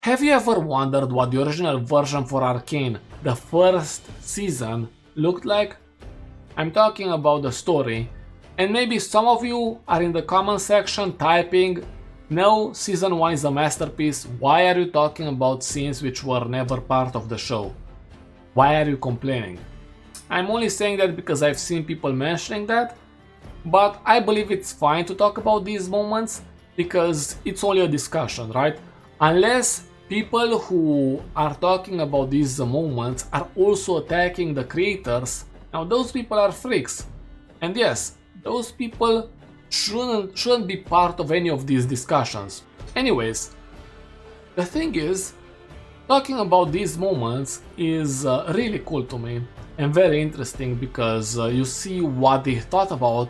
Have you ever wondered what the original version for Arcane, the first season, looked like? I'm talking about the story, and maybe some of you are in the comment section typing, "No, season 1 is a masterpiece, why are you talking about scenes which were never part of the show? Why are you complaining?" I'm only saying that because I've seen people mentioning that, but I believe it's fine to talk about these moments because it's only a discussion, right? Unless people who are talking about these moments are also attacking the creators, now those people are freaks. And yes, those people shouldn't be part of any of these discussions. Anyways, the thing is, talking about these moments is really cool to me and very interesting because you see what they thought about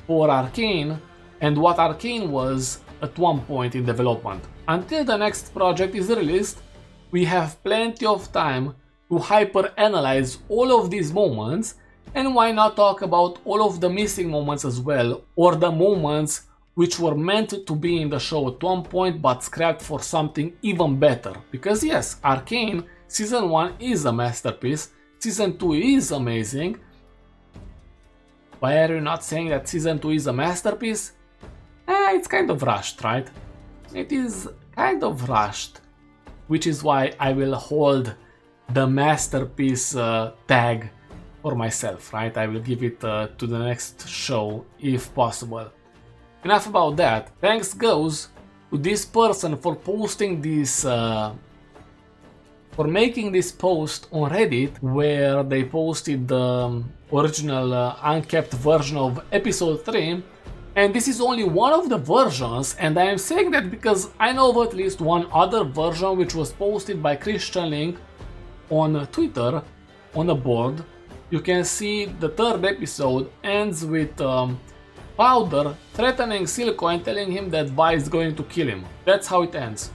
for Arcane and what Arcane was at one point in development. Until the next project is released, we have plenty of time to hyper-analyze all of these moments, and why not talk about all of the missing moments as well, or the moments which were meant to be in the show at one point but scrapped for something even better. Because yes, Arcane Season 1 is a masterpiece, Season 2 is amazing. Why are you not saying that Season 2 is a masterpiece? It's kind of rushed, right? It is kind of rushed, which is why I will hold the masterpiece tag for myself, right? I will give it to the next show if possible. Enough about that. Thanks goes to this person for posting this, for making this post on Reddit where they posted the original unkept version of episode 3. And this is only one of the versions, and I am saying that because I know of at least one other version which was posted by Christian Link on Twitter on a board. You can see the third episode ends with Powder threatening Silco and telling him that Vi is going to kill him. That's how it ends.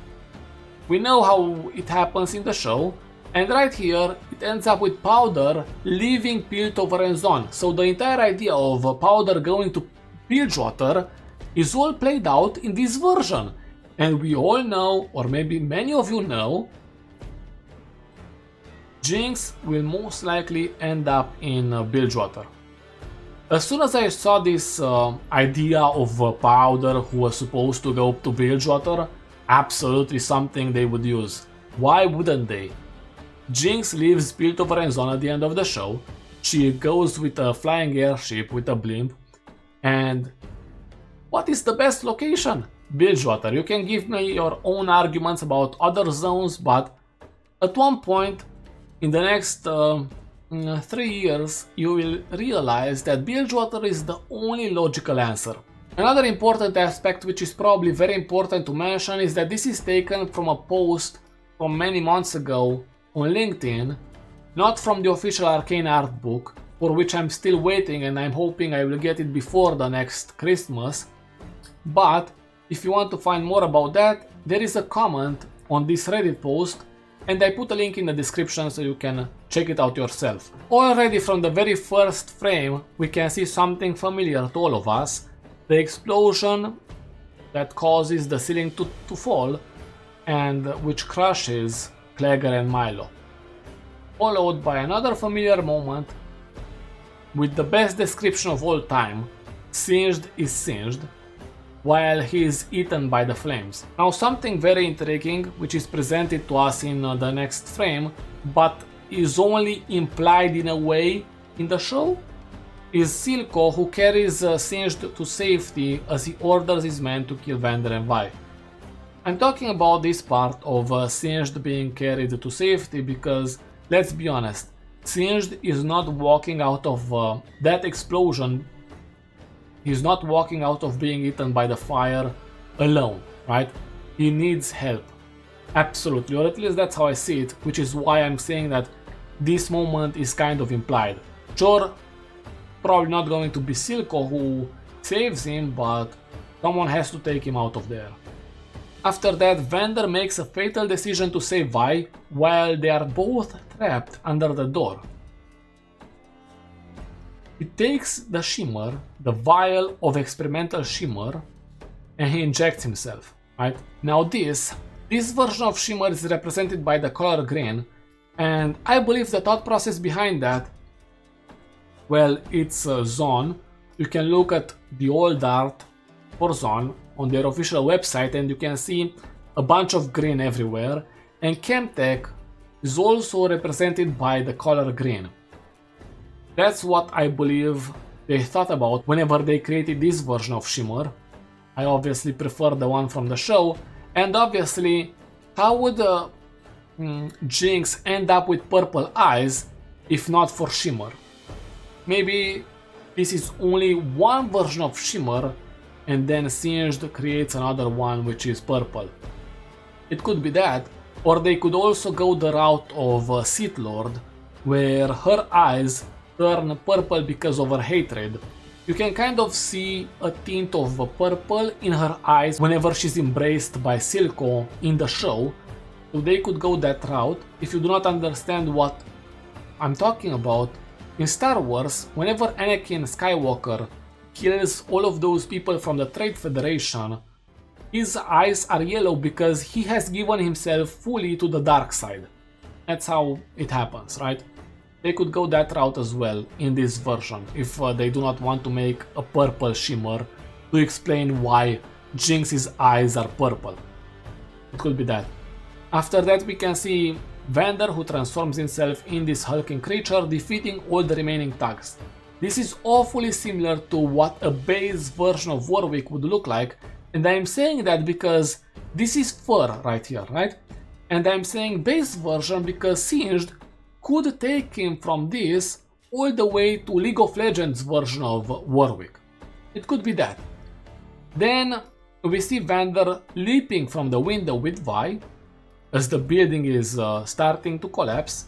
We know how it happens in the show, and right here it ends up with Powder leaving Piltover and Zaun. So the entire idea of Powder going to Bilgewater is all played out in this version, and we all know, or maybe many of you know, Jinx will most likely end up in Bilgewater. As soon as I saw this idea of Powder who was supposed to go to Bilgewater, absolutely something they would use. Why wouldn't they? Jinx leaves Piltover and Zaun at the end of the show. She goes with a flying airship with a blimp. And what is the best location? Bilgewater. You can give me your own arguments about other zones, but at one point in the next 3 years you will realize that Bilgewater is the only logical answer. Another important aspect, which is probably very important to mention, is that this is taken from a post from many months ago on LinkedIn, not from the official Arcane art book, for which I'm still waiting and I'm hoping I will get it before the next Christmas. But if you want to find more about that, there is a comment on this Reddit post and I put a link in the description so you can check it out yourself. Already from the very first frame we can see something familiar to all of us, the explosion that causes the ceiling to fall and which crushes Clegger and Milo. Followed by another familiar moment with the best description of all time, Singed is singed, while he is eaten by the flames. Now something very intriguing, which is presented to us in the next frame, but is only implied in a way in the show, is Silco, who carries Singed to safety as he orders his men to kill Vander and Vi. I'm talking about this part of Singed being carried to safety because, let's be honest, Singed is not walking out of that explosion, he's not walking out of being eaten by the fire alone, right? He needs help. Absolutely, or at least that's how I see it, which is why I'm saying that this moment is kind of implied. Sure, probably not going to be Silco who saves him, but someone has to take him out of there. After that, Vander makes a fatal decision to save Vi, while they are both trapped under the door. He takes the shimmer, the vial of experimental shimmer, and he injects himself, right? Now this This version of Shimmer is represented by the color green, and I believe the thought process behind that, well, it's Zaun. You can look at the old art for Zaun on their official website and you can see a bunch of green everywhere, and Gangplank is also represented by the color green. That's what I believe they thought about whenever they created this version of Shimmer. I obviously prefer the one from the show, and obviously, how would Jinx end up with purple eyes if not for Shimmer? Maybe this is only one version of Shimmer and then Singed creates another one which is purple. It could be that, or they could also go the route of Sith Lord, where her eyes turn purple because of her hatred. You can kind of see a tint of purple in her eyes whenever she's embraced by Silco in the show, so they could go that route. If you do not understand what I'm talking about, in Star Wars, whenever Anakin Skywalker kills all of those people from the Trade Federation, his eyes are yellow because he has given himself fully to the dark side. That's how it happens, right? They could go that route as well in this version if they do not want to make a purple Shimmer to explain why Jinx's eyes are purple. It could be that. After that we can see Vander, who transforms himself in this hulking creature, defeating all the remaining thugs. This is awfully similar to what a base version of Warwick would look like, and I'm saying that because this is fur right here, right? And I'm saying base version because Singed could take him from this all the way to League of Legends version of Warwick. It could be that. Then we see Vander leaping from the window with Vi as the building is starting to collapse,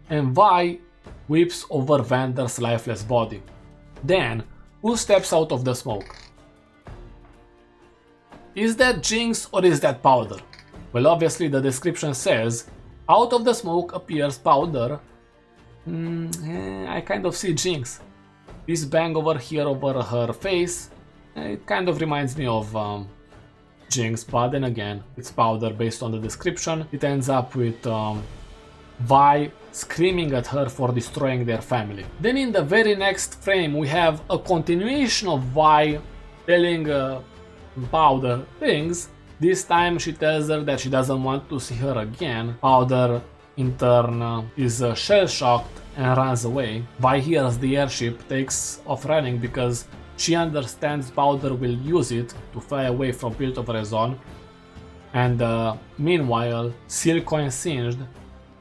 and Vi whips over Vander's lifeless body. Then, who steps out of the smoke? Is that Jinx or is that Powder? Well, obviously the description says, out of the smoke appears Powder. I kind of see Jinx. This bang over here over her face, it kind of reminds me of Jinx, but then again, it's Powder based on the description. It ends up with Vi screaming at her for destroying their family. Then in the very next frame we have a continuation of Vi telling Powder things. This time she tells her that she doesn't want to see her again. Powder in turn is shell-shocked and runs away. Vi hears the airship, takes off running because she understands Powder will use it to fly away from Zaun. And meanwhile, Silco and Singed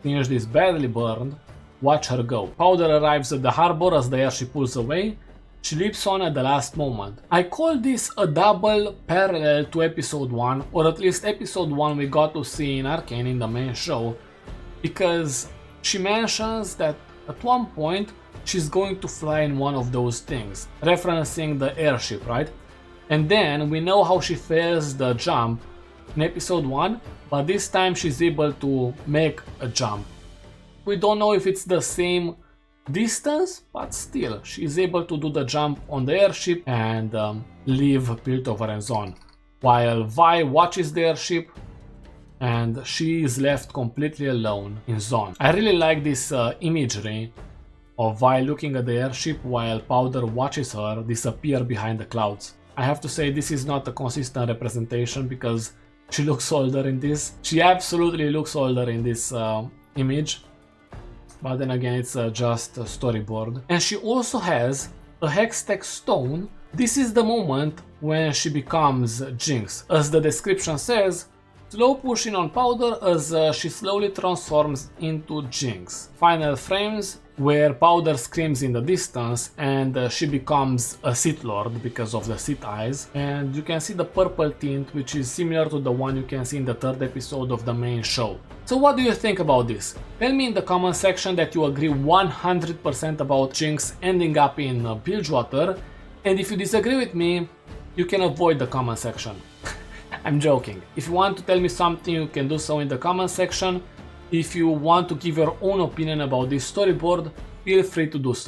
is badly burned, watch her go. Powder arrives at the harbor as the airship pulls away. She leaps on at the last moment. I call this a double parallel to episode 1, or at least episode 1 we got to see in Arcane in the main show, because she mentions that at one point she's going to fly in one of those things, referencing the airship, right? And then we know how she fails the jump in episode 1, but this time she's able to make a jump. We don't know if it's the same distance, but still, she's able to do the jump on the airship and leave Zaun, while Vi watches the airship and she is left completely alone in Zaun. I really like this imagery of Vi looking at the airship while Powder watches her disappear behind the clouds. I have to say this is not a consistent representation because she looks older in this. She absolutely looks older in this image. But then again, it's just a storyboard. And she also has a Hextech stone. This is the moment when she becomes Jinx. As the description says, slow pushing on Powder as she slowly transforms into Jinx. Final frames where Powder screams in the distance and she becomes a Sith Lord because of the Sith eyes. And you can see the purple tint, which is similar to the one you can see in the third episode of the main show. So what do you think about this? Tell me in the comment section that you agree 100% about Jinx ending up in Bilgewater, and if you disagree with me, you can avoid the comment section. I'm joking. If you want to tell me something, you can do so in the comment section. If you want to give your own opinion about this storyboard, feel free to do so.